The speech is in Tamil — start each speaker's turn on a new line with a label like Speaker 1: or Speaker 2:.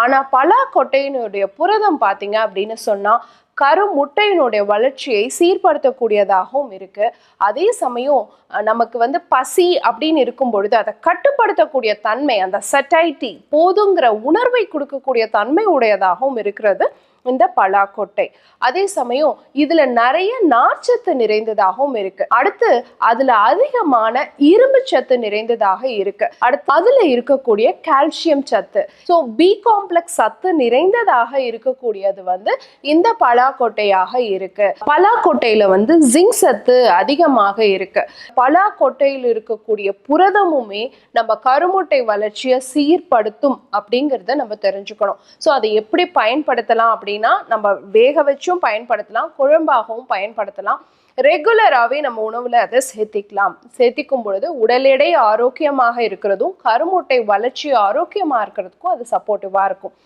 Speaker 1: ஆனா பலாக்கொட்டையினுடைய புரதம் பாத்தீங்க அப்படின்னு சொன்னா கருமுட்டையினுடைய வளர்ச்சியை சீர்படுத்தக்கூடியதாகவும் இருக்கு. அதே சமயம் நமக்கு பசி அப்படின்னு இருக்கும் பொழுது அதை கட்டுப்படுத்தக்கூடிய தன்மை, அந்த சட்டைட்டி போதுங்கிற உணர்வை கொடுக்கக்கூடிய தன்மை உடையதாகவும் இருக்கிறது இந்த பலாக்கொட்டை. அதே சமயம் இதுல நிறைய நார்ச்சத்து நிறைந்ததாகவும் இருக்கு. அடுத்து அதுல அதிகமான இரும்பு சத்து நிறைந்ததாக இருக்கு. அடுத்து அதுல இருக்கக்கூடிய கால்சியம் சத்து, ஸோ பி காம்ப்ளெக்ஸ் சத்து நிறைந்ததாக இருக்கக்கூடியது இந்த பலாக்கொட்டையாக இருக்கு. பலாக்கொட்டையில ஜிங்க் சத்து அதிகமாக இருக்கு. பலாக்கொட்டையில் இருக்கக்கூடிய புரதமுமே நம்ம கருமுட்டை வளர்ச்சியை சீர்படுத்தும் அப்படிங்கிறத நம்ம தெரிஞ்சுக்கணும். ஸோ அதை எப்படி பயன்படுத்தலாம் அப்படின்னா, நம்ம வேக வச்சும் பயன்படுத்தலாம், குழம்பாகவும் பயன்படுத்தலாம். ரெகுலராகவே நம்ம உணவுல அதை சேர்த்திக்கலாம். சேர்த்திக்கும் பொழுது உடல் எடை ஆரோக்கியமாக இருக்கிறதும் கருமுட்டை வளர்ச்சி ஆரோக்கியமா இருக்கிறதுக்கும் அது சப்போர்ட்டிவா இருக்கும்.